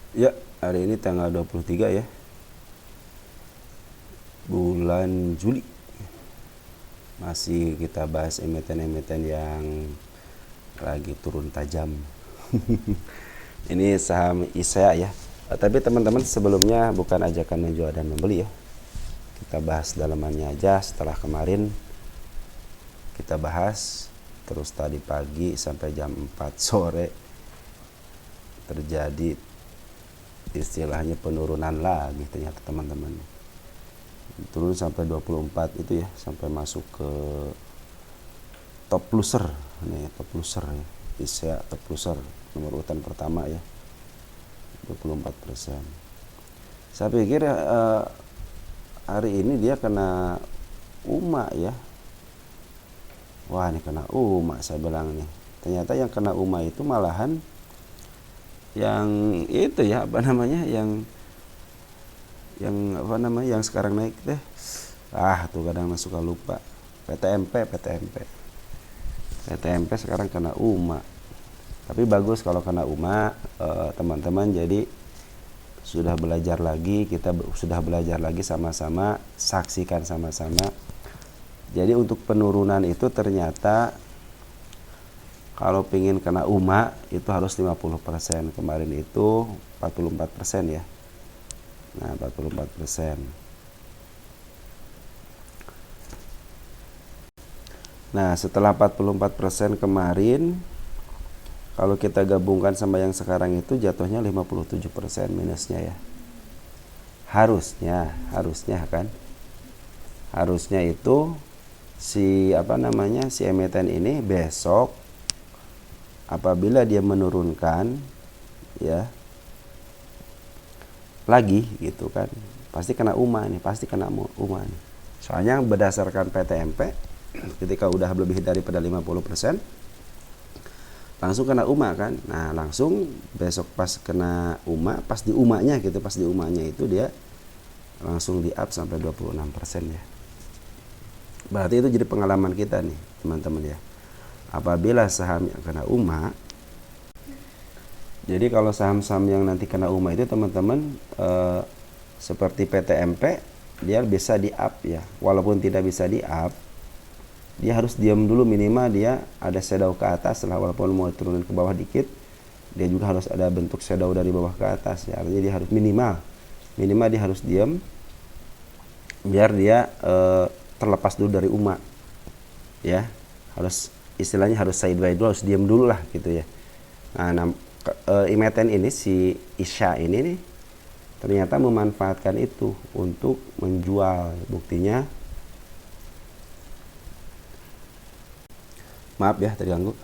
Ya, hari ini tanggal 23 ya, bulan Juli. Masih kita bahas emiten-emiten yang lagi turun tajam. Ini saham ISEA ya. Tapi teman-teman, sebelumnya bukan ajakan menjual dan membeli ya. Kita bahas dalamannya aja. Setelah kemarin kita bahas, terus tadi pagi sampai jam 4 sore terjadi istilahnya penurunan lagi ternyata teman-teman. Turun sampai 24 itu ya, sampai masuk ke top loser nih, top loser ya. ISEA top loser nomor urutan pertama ya, 24%. Saya pikir hari ini dia kena UMA ya. Wah, ini kena UMA saya bilang nih. Ternyata yang kena UMA itu malahan yang itu ya, apa namanya, yang apa namanya, yang sekarang naik deh. Tuh kadang suka lupa. PTMP sekarang kena UMA. Tapi bagus kalau kena UMA, teman-teman. Jadi sudah belajar lagi, kita sudah belajar lagi sama-sama, saksikan sama-sama. Jadi untuk penurunan itu ternyata kalau pingin kena UMA itu harus 50%. Kemarin itu 44% ya. Nah, 44%. Nah, setelah 44% kemarin, kalau kita gabungkan sama yang sekarang itu jatuhnya 57% minusnya ya. Harusnya kan. Harusnya itu si emiten ini besok apabila dia menurunkan ya lagi gitu kan, pasti kena UMA nih, Soalnya berdasarkan PTMP ketika udah lebih daripada 50% langsung kena UMA kan. Nah, langsung besok pas kena UMA, pas di UMA-nya itu dia langsung di up sampai 26% ya. Berarti itu jadi pengalaman kita nih teman-teman ya. Apabila saham yang kena UMA, jadi kalau saham-saham yang nanti kena UMA itu teman-teman, seperti PTMP, dia bisa di up ya. Walaupun tidak bisa di up, dia harus diam dulu, minimal dia ada shadow ke atas lah. Walaupun mau turunin ke bawah dikit, dia juga harus ada bentuk shadow dari bawah ke atas ya. Artinya dia harus minimal dia harus diam biar dia terlepas dulu dari UMA ya. Harus istilahnya harus sideways dulu, harus diam dulu lah gitu ya. Nah, emiten ini, si ISEA ini nih, ternyata memanfaatkan itu untuk menjual. Buktinya, maaf ya terganggu,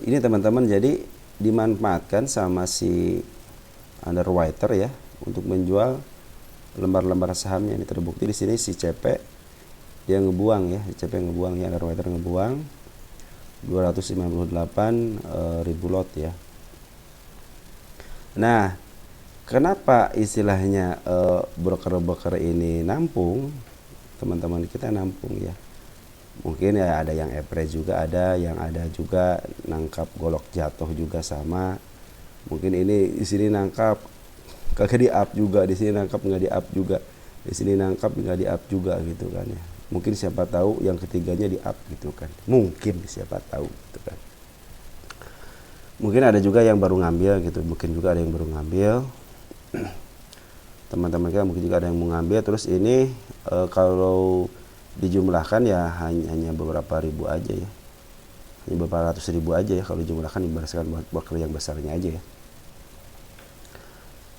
ini teman-teman, jadi dimanfaatkan sama si underwriter ya untuk menjual lembar-lembar sahamnya. Ini terbukti di sini si CP dia ngebuang ya, underwriter ngebuang 298 ribu lot ya. Nah, kenapa istilahnya broker-broker ini nampung, teman-teman kita nampung ya. Mungkin ya ada yang average juga, ada yang juga nangkap golok jatuh juga sama. Mungkin ini di sini nangkap kagak di up juga, di sini nangkap nggak di up juga, di sini nangkap nggak di up juga gitu kan ya. Mungkin siapa tahu yang ketiganya di up gitu kan. Mungkin siapa tahu gitu kan. Mungkin ada juga yang baru ngambil gitu, teman-teman kita mungkin juga ada yang mau ngambil. Terus ini kalau dijumlahkan ya hanya beberapa ribu aja ya, hanya beberapa ratus ribu aja ya kalau dijumlahkan, diberdasarkan broker yang besarnya aja ya.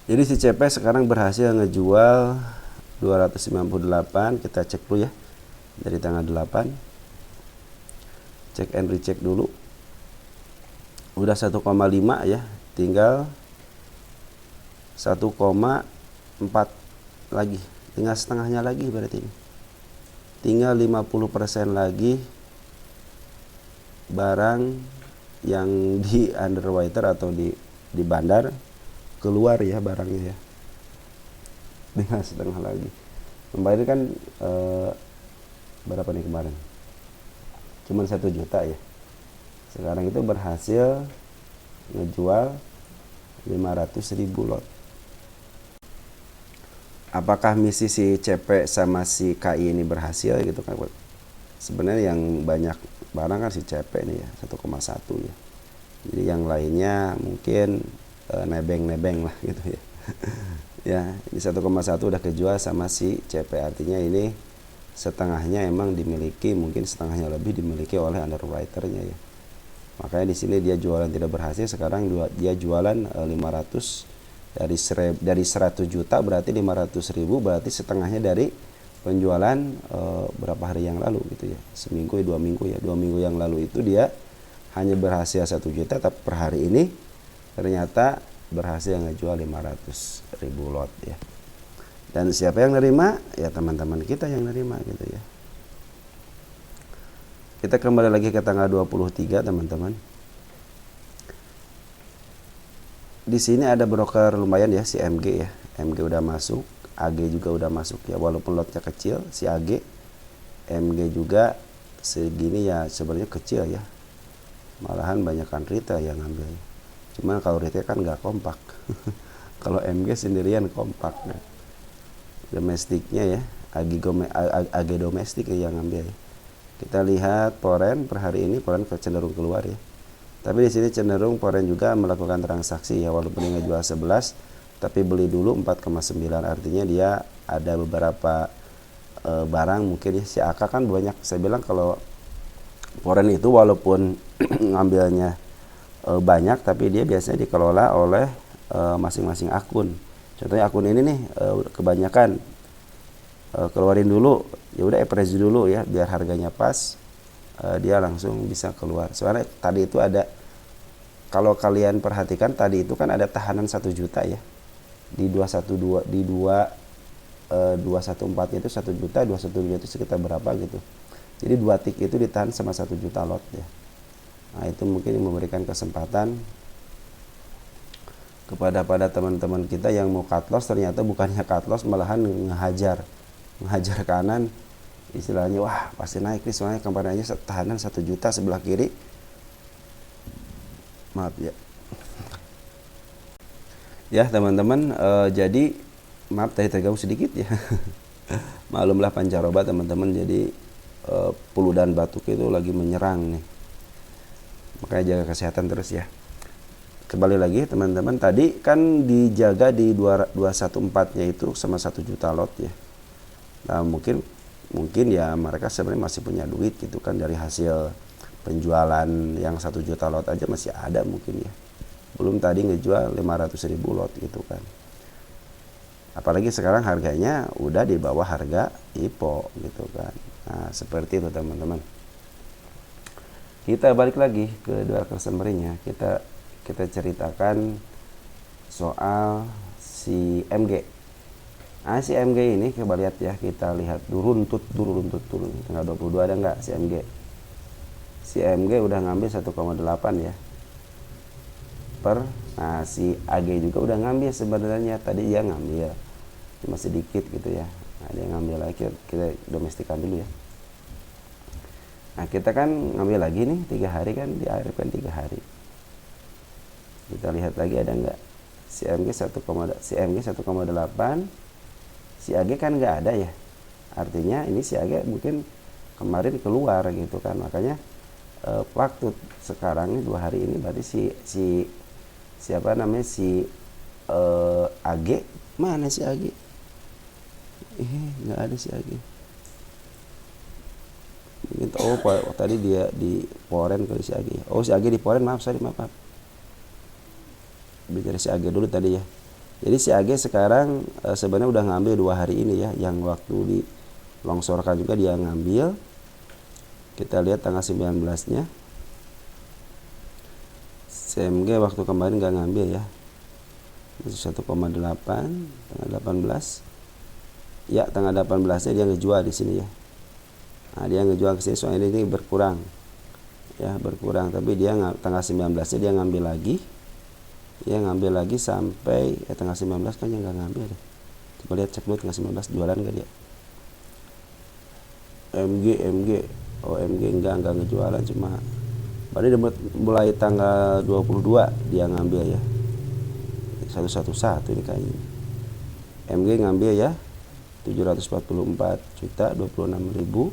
Jadi si CP sekarang berhasil ngejual 298. Kita cek dulu ya dari tanggal 8, cek and recheck dulu. Udah 1,5 ya, tinggal 1,4 lagi, tinggal setengahnya lagi. Berarti ini tinggal 50% lagi barang yang di underwriter atau di bandar keluar ya barangnya ya. Tinggal setengah lagi. Kemarin kan berapa nih kemarin? Cuman 1 juta ya. Sekarang itu berhasil ngejual 500.000 lot. Apakah misi si CP sama si KI ini berhasil gitu kan? Sebenarnya yang banyak barang kan si CP ini ya, 1,1 ya. Jadi yang lainnya mungkin nebeng-nebeng lah gitu ya. Ya, ini 1,1 udah kejual sama si CP, artinya ini setengahnya emang dimiliki, mungkin setengahnya lebih dimiliki oleh underwriternya ya. Makanya di sini dia jualan tidak berhasil, sekarang dia jualan 500 dari 100 juta, berarti 500.000, berarti setengahnya dari penjualan berapa hari yang lalu gitu ya, seminggu ya, 2 minggu ya, 2 minggu yang lalu itu dia hanya berhasil 1 juta, tapi per hari ini ternyata berhasil ngejual 500.000 lot ya. Dan siapa yang nerima? Ya teman-teman kita yang nerima gitu ya. Kita kembali lagi ke tanggal 23 teman-teman. Di sini ada broker lumayan ya, si MG ya. MG udah masuk, AG juga udah masuk ya, walaupun lotnya kecil si AG. MG juga segini ya, sebenarnya kecil ya. Malahan banyakan retail yang ngambil. Cuman kalau retail kan nggak kompak. Kalau MG sendirian kompak ya. Domestiknya ya, AG domestik ya yang ngambil ya. Kita lihat foreign per hari ini, foreign cenderung keluar ya. Tapi di sini cenderung foreign juga melakukan transaksi ya, walaupun dia ngejual 11, tapi beli dulu 4,9, artinya dia ada beberapa barang mungkin ya. Si AK kan banyak, saya bilang kalau foreign itu walaupun ngambilnya banyak, tapi dia biasanya dikelola oleh masing-masing akun. Contohnya akun ini nih kebanyakan keluarin dulu, ya udah average dulu ya, biar harganya pas, dia langsung bisa keluar. Soalnya tadi itu ada, kalau kalian perhatikan tadi itu kan ada tahanan 1 juta ya, di 212 di 214 itu 1 juta, 212 itu sekitar berapa gitu. Jadi 2 tick itu ditahan sama 1 juta lot ya. Nah itu mungkin memberikan kesempatan kepada teman-teman kita yang mau cut loss, ternyata bukannya cut loss, malahan ngehajar kanan, istilahnya wah pasti naik nih, soalnya kemarin aja tahanan 1 juta sebelah kiri, maaf ya teman-teman. Jadi maaf tadi terganggu sedikit ya. Maklumlah pancaroba teman-teman, jadi flu dan batuk itu lagi menyerang nih, makanya jaga kesehatan terus ya. Kembali lagi teman-teman, tadi kan dijaga di 214 nya itu sama 1 juta lot ya. Nah mungkin ya mereka sebenarnya masih punya duit gitu kan, dari hasil penjualan yang 1 juta lot aja masih ada mungkin ya, belum tadi ngejual 500.000 lot gitu kan. Apalagi sekarang harganya udah di bawah harga IPO gitu kan. Nah seperti itu teman-teman. Kita balik lagi ke dua customer-nya, kita ceritakan soal si MG. Nah si MG ini coba lihat ya, kita lihat runtut tanggal 22 ada nggak si MG. Si MG udah ngambil 1,8 ya per. Nah si AG juga udah ngambil sebenarnya, tadi dia ngambil cuma sedikit gitu ya. Nah dia ngambil lagi, kita domestikan dulu ya. Nah kita kan ngambil lagi nih 3 hari kan, di akhir kan 3 hari. Kita lihat lagi ada nggak si MG 1,8, si AG kan nggak ada ya, artinya ini si AG mungkin kemarin keluar gitu kan. Makanya waktu sekarang ini 2 hari ini berarti siapa namanya si AG, mana si AG? Nggak ada si AG. Mungkin tadi dia di foreign kali si AG. Oh si AG di foreign, maaf. Bicara si AG dulu tadi ya. Jadi si AG sekarang sebenarnya udah ngambil 2 hari ini ya, yang waktu di longsorkan juga dia ngambil. Kita lihat tanggal 19-nya. CMG waktu kemarin nggak ngambil ya. 1,8 tanggal 18. Ya, tanggal 18-nya dia ngejual di sini ya. Nah, dia ngejual ke sini soalnya ini berkurang. Ya, berkurang, tapi dia tanggal 19-nya dia ngambil lagi. Dia ngambil lagi sampai tanggal 19 kan yang nggak ngambil deh. Coba lihat, cek dulu tanggal 19 jualan nggak dia. MG oh MG enggak ngejualan, cuma berarti mulai tanggal 22 dia ngambil ya. 111 ini kayaknya. MG ngambil ya 744 juta 26 ribu.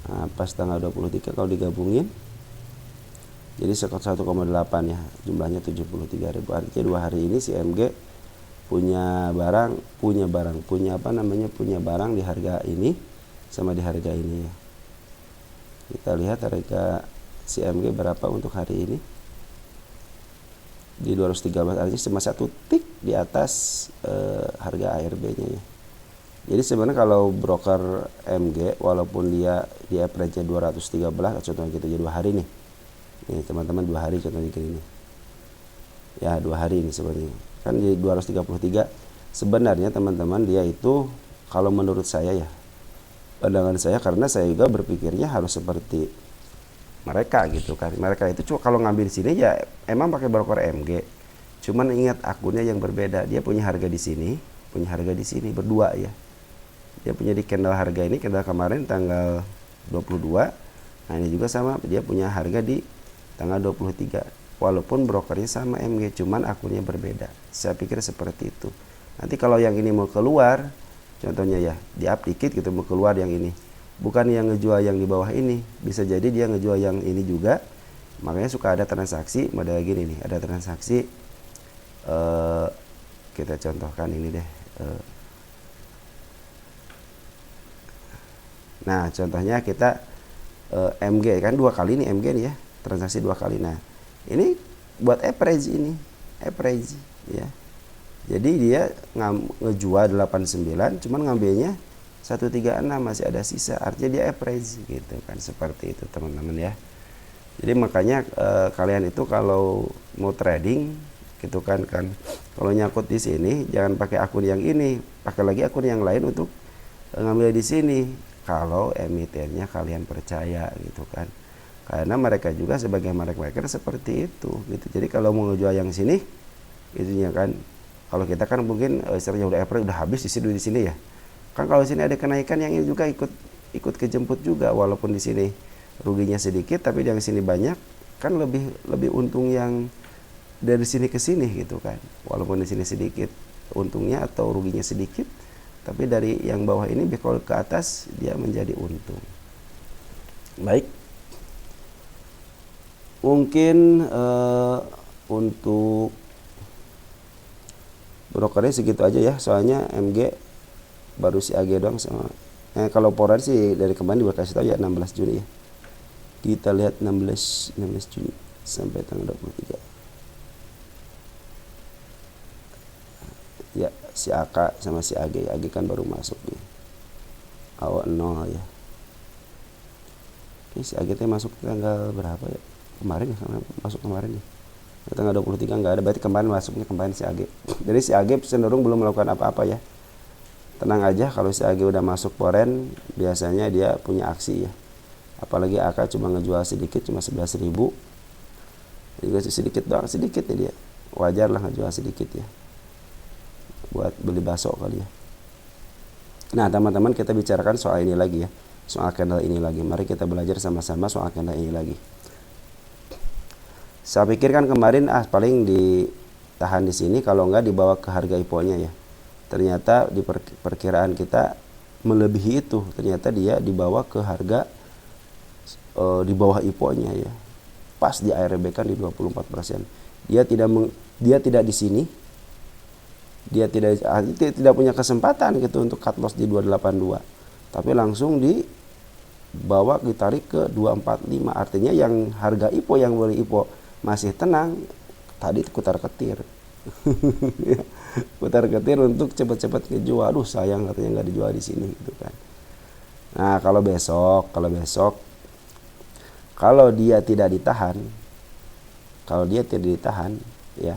Nah, pas tanggal 23 kalau digabungin jadi sekot 1,8 ya, jumlahnya 73 ribu. Artinya 2 hari ini si MG punya barang di harga ini sama di harga ini ya. Kita lihat harga si MG berapa untuk hari ini. Di 213, artinya cuma 1 tik di atas harga ARB-nya ya. Jadi sebenarnya kalau broker MG walaupun dia di average 213, contohnya gitu ya 2 hari nih. Nih teman-teman 2 hari contohnya gini nih. Ya 2 hari ini sebenarnya. Kan di 233 sebenarnya teman-teman dia itu kalau menurut saya ya, pandangan saya, karena saya juga berpikirnya harus seperti mereka gitu kan. Mereka itu cuma kalau ngambil di sini ya emang pakai broker MG. Cuman ingat akunnya yang berbeda. Dia punya harga di sini, punya harga di sini berdua ya. Dia punya di candle harga ini, candle kemarin tanggal 22. Nah ini juga sama, dia punya harga di tanggal 23. Walaupun brokernya sama MG, cuman akunnya berbeda. Saya pikir seperti itu. Nanti kalau yang ini mau keluar, contohnya ya, di up dikit gitu mau keluar yang ini. Bukan yang ngejual yang di bawah ini. Bisa jadi dia ngejual yang ini juga. Makanya suka ada transaksi, model gini nih. Ada transaksi, kita contohkan ini deh. Nah contohnya kita MG kan 2 kali nih MG nih ya. Transaksi 2 kali. Nah ini buat average ini. Average ya. Jadi dia ngejual 89, cuman ngambilnya 136, masih ada sisa. Artinya dia average gitu kan. Seperti itu teman-teman ya. Jadi makanya kalian itu kalau mau trading gitu kan kalau nyangkut di sini jangan pakai akun yang ini, pakai lagi akun yang lain untuk ngambil di sini. Kalau emitennya kalian percaya gitu kan. Karena mereka juga sebagai market seperti itu gitu. Jadi kalau mau ngejual yang sini itunya kan, kalau kita kan mungkin istilahnya udah average udah habis di sini ya. Kan kalau sini ada kenaikan yang ini juga ikut kejemput juga, walaupun di sini ruginya sedikit tapi yang sini banyak, kan lebih untung yang dari sini ke sini gitu kan. Walaupun di sini sedikit untungnya atau ruginya sedikit, tapi dari yang bawah ini kalau ke atas dia menjadi untung. Baik. Mungkin untuk brokernya segitu aja ya, soalnya MG baru si AG doang sama. Kalau Poran sih dari kemarin juga kasih tahu ya 16 Juni ya. Kita lihat 16 Juni sampai tanggal 23. Ya, si AK sama si AG. AG kan baru masuk nih. Awal 0 ya. Oke, si AG masuk tanggal berapa ya? Kemarin ya, masuk kemarin ya. Tanggal 23 nggak ada, berarti kemarin masuknya kemarin si AG. Jadi si AG cenderung belum melakukan apa-apa ya. Tenang aja, kalau si AG udah masuk Poren biasanya dia punya aksi ya. Apalagi AK cuma ngejual sedikit, cuma 11.000. Juga sedikit doang, sedikit ya dia. Wajar lah ngejual sedikit ya. Buat beli bakso kali ya. Nah teman-teman, kita bicarakan soal ini lagi ya. Soal candle ini lagi. Mari kita belajar sama-sama soal candle ini lagi. Saya pikir kan kemarin paling ditahan di sini, kalau enggak dibawa ke harga IPO-nya ya. Ternyata di perkiraan kita melebihi itu. Ternyata dia dibawa ke harga di bawah IPO-nya ya. Pas di ARB kan di 24%. Dia tidak di sini. Dia tidak punya kesempatan gitu untuk cut loss di 282. Tapi langsung dibawa ditarik ke 245. Artinya yang harga IPO yang beli IPO masih tenang, tadi kutar-ketir. Kutar-ketir untuk cepat-cepat ngejual. Aduh sayang katanya nggak dijual di sini gitu kan. Nah kalau besok kalau dia tidak ditahan ya,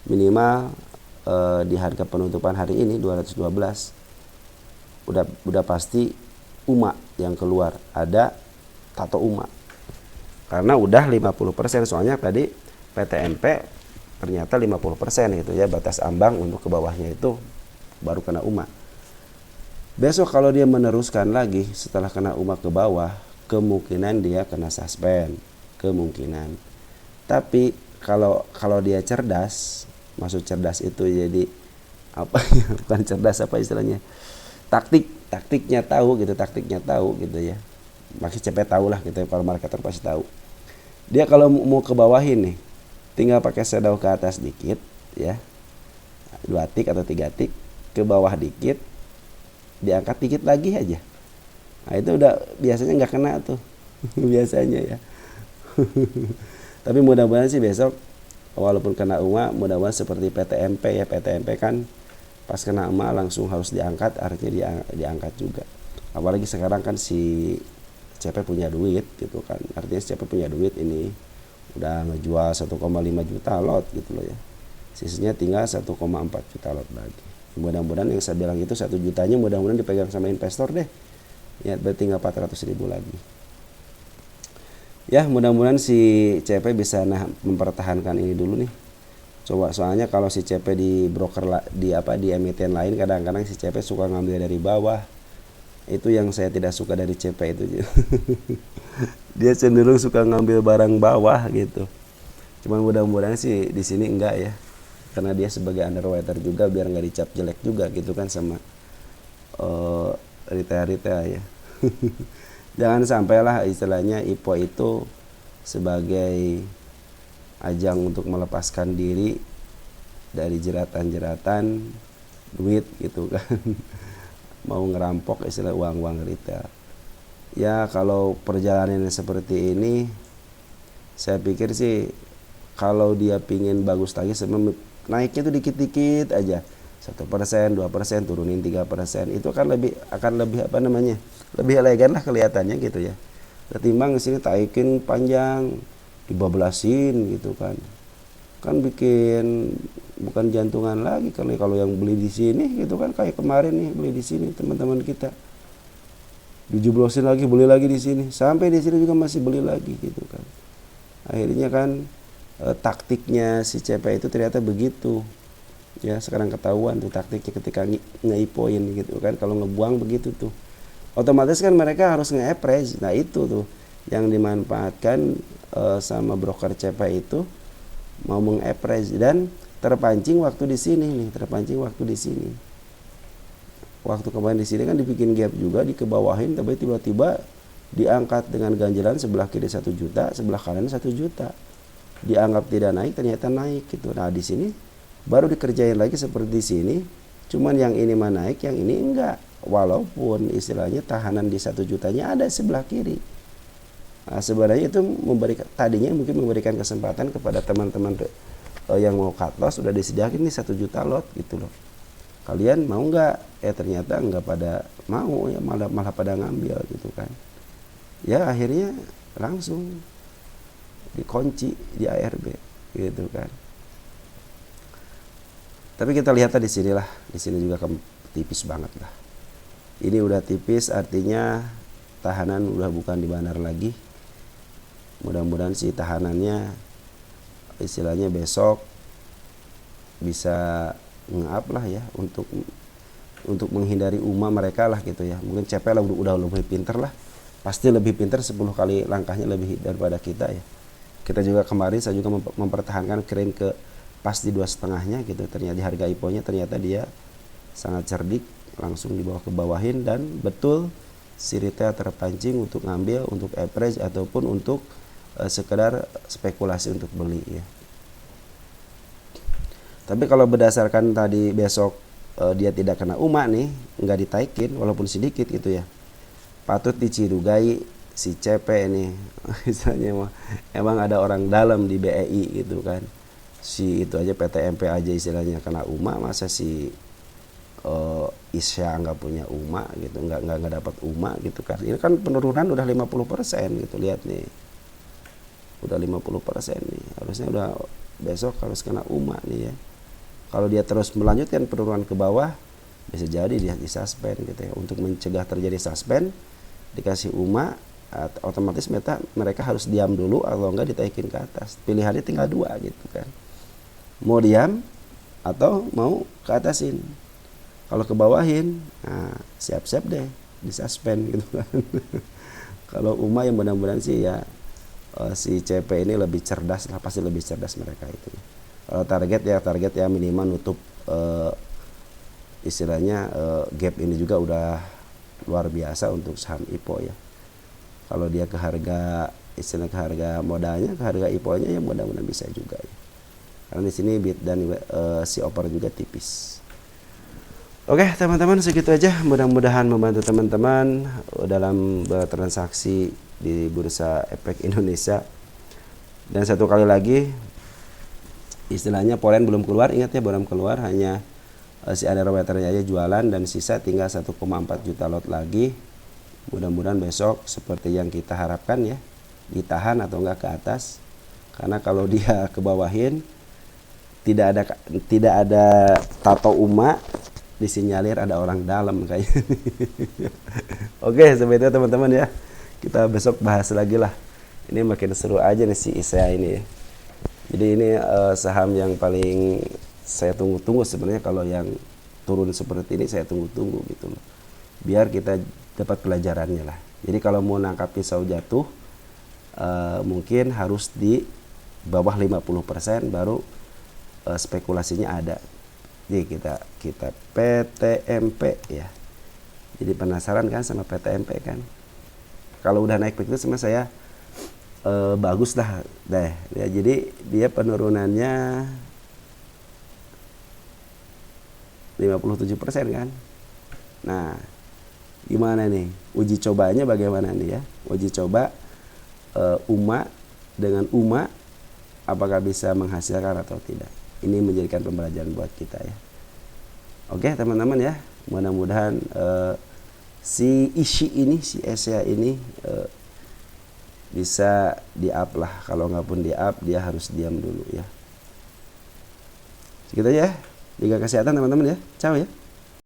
minimal di harga penutupan hari ini 212 udah pasti UMA yang keluar, ada tato UMA. Karena udah 50%, soalnya tadi PTMP ternyata 50% gitu ya, batas ambang untuk ke bawahnya itu baru kena UMA. Besok kalau dia meneruskan lagi setelah kena UMA ke bawah, kemungkinan dia kena suspend, kemungkinan. Tapi kalau dia cerdas, Maksud cerdas itu jadi apa ya, bukan cerdas, apa istilahnya, taktiknya tahu gitu ya. Maksud CP tahu lah gitu ya, kalau marketer pasti tahu. Dia kalau mau ke bawahin nih, tinggal pakai shadow ke atas dikit ya, 2 tik atau 3 tik, ke bawah dikit, diangkat dikit lagi aja. Nah itu udah biasanya nggak kena tuh biasanya ya. Tapi mudah-mudahan sih besok walaupun kena UMA, mudah-mudahan seperti PTMP ya. PTMP kan pas kena UMA langsung harus diangkat, artinya diangkat juga. Apalagi sekarang kan si CP punya duit gitu kan, artinya CP punya duit ini udah ngejual 1,5 juta lot gitu loh ya, sisanya tinggal 1,4 juta lot lagi. Mudah-mudahan yang saya bilang itu 1 jutanya mudah-mudahan dipegang sama investor deh ya, berarti tinggal 400.000 lagi ya. Mudah-mudahan si CP bisa mempertahankan ini dulu nih. Coba, soalnya kalau si CP di broker di emiten lain, kadang-kadang si CP suka ngambil dari bawah. Itu yang saya tidak suka dari CP itu. Dia cenderung suka ngambil barang bawah gitu. Cuman mudah-mudahan sih di sini enggak ya, karena dia sebagai underwriter juga, biar nggak dicap jelek juga gitu kan sama retail ya. Jangan sampailah istilahnya IPO itu sebagai ajang untuk melepaskan diri dari jeratan-jeratan duit gitu kan. Mau ngerampok istilah uang retail ya. Kalau perjalanannya seperti ini, saya pikir sih kalau dia pingin bagus lagi, naiknya itu dikit-dikit aja, 1%, 2%, turunin 3%, itu akan lebih apa namanya, lebih elegan lah kelihatannya gitu ya, ketimbang di sini taikin panjang dibablasin gitu kan bikin bukan jantungan lagi kalau yang beli di sini gitu kan. Kayak kemarin nih beli di sini teman-teman kita, dijeblosin lagi, beli lagi di sini, sampai di sini juga masih beli lagi gitu kan. Akhirnya kan taktiknya si CP itu ternyata begitu ya. Sekarang ketahuan tuh taktiknya ketika nge-IPO-in gitu kan. Kalau ngebuang begitu tuh, otomatis kan mereka harus nge-appraise. Nah itu tuh yang dimanfaatkan sama broker CP itu, mau meng-appraise dan terpancing waktu di sini nih, waktu kemarin di sini kan dibikin gap juga, dikebawahin, tapi tiba-tiba diangkat dengan ganjalan sebelah kiri 1 juta, sebelah kanan 1 juta, dianggap tidak naik, ternyata naik gitu. Nah di sini baru dikerjain lagi seperti di sini, cuman yang ini mah naik, yang ini enggak, walaupun istilahnya tahanan di 1 jutanya ada sebelah kiri. Nah, sebenarnya itu tadinya mungkin memberikan kesempatan kepada teman-teman yang mau cut loss, sudah disediakan nih 1 juta lot gitu loh. Kalian mau nggak? Ternyata nggak pada mau ya, malah pada ngambil gitu kan. Ya akhirnya langsung dikunci di ARB gitu kan. Tapi kita lihat di sini lah, di sini juga tipis banget lah. Ini udah tipis, artinya tahanan udah bukan di banar lagi. Mudah-mudahan sih tahanannya istilahnya besok bisa nge-up lah ya, untuk menghindari UMA mereka lah gitu ya. Mungkin CP lah udah lebih pinter lah, pasti lebih pinter 10 kali langkahnya lebih daripada kita ya. Kita juga kemarin saya juga mempertahankan keren ke pas di 2,5-nya gitu. Ternyata di harga IPO-nya ternyata dia sangat cerdik, langsung dibawa ke bawahin, dan betul si retail terpancing untuk ngambil, untuk average ataupun untuk sekedar spekulasi untuk beli ya. Tapi kalau berdasarkan tadi besok dia tidak kena UMA nih, nggak ditaikin walaupun sedikit gitu ya, patut dicidugai si CP ini. Misalnya emang ada orang dalam di BEI gitu kan. Si itu aja PTMP aja istilahnya kena UMA, masa si Isya nggak punya UMA gitu, nggak dapat UMA gitu kan. Ini kan penurunan udah 50% gitu, lihat nih. Udah 50% nih, harusnya udah besok harus kena UMA nih ya. Kalau dia terus melanjutkan penurunan ke bawah, bisa jadi dia disuspend gitu ya. Untuk mencegah terjadi suspend, dikasih UMA, otomatis mereka harus diam dulu, atau enggak ditaikin ke atas. Pilihannya tinggal 2 gitu kan, mau diam atau mau ke atasin. Kalau ke bawahin, nah siap-siap deh disuspend gitu kan. Kalau UMA yang mudah-mudahan sih ya, si CP ini lebih cerdas lah, pasti lebih cerdas mereka itu. Kalau target ya minimal nutup istilahnya gap ini juga udah luar biasa untuk saham IPO ya. Kalau dia ke harga modalnya, ke harga IPO-nya ya mudah-mudahan bisa juga ya. Karena di sini bid dan si over juga tipis. Oke teman-teman, segitu aja. Mudah-mudahan membantu teman-teman dalam bertransaksi di Bursa Efek Indonesia. Dan satu kali lagi, istilahnya polen belum keluar. Ingat ya, belum keluar, hanya si underwaternya aja jualan, dan sisa tinggal 1,4 juta lot lagi. Mudah-mudahan besok seperti yang kita harapkan ya, ditahan atau enggak ke atas. Karena kalau dia ke bawahin, tidak ada tato umat, disinyalir ada orang dalam kayaknya. Oke, seperti itu teman-teman ya. Kita besok bahas lagi lah. Ini makin seru aja nih si ISEA ini. Jadi ini saham yang paling saya tunggu-tunggu sebenarnya. Kalau yang turun seperti ini saya tunggu-tunggu gitu loh. Biar kita dapat pelajarannya lah. Jadi kalau mau nangkap pisau jatuh, mungkin harus di bawah 50% baru spekulasinya ada. Jadi kita PTMP ya. Jadi penasaran kan sama PTMP kan? Kalau udah naik begitu sama saya bagus dah deh. Ya, jadi dia penurunannya 57% kan? Nah, gimana nih? Uji cobanya bagaimana nih ya? Uji coba UMA dengan UMA apakah bisa menghasilkan atau tidak? Ini menjadikan pembelajaran buat kita ya. Oke teman-teman ya, mudah-mudahan si ISEA ini bisa di-up lah. Kalau nggak pun di-up, dia harus diam dulu ya. Segitu aja ya. Jaga kesehatan teman-teman ya. Ciao ya.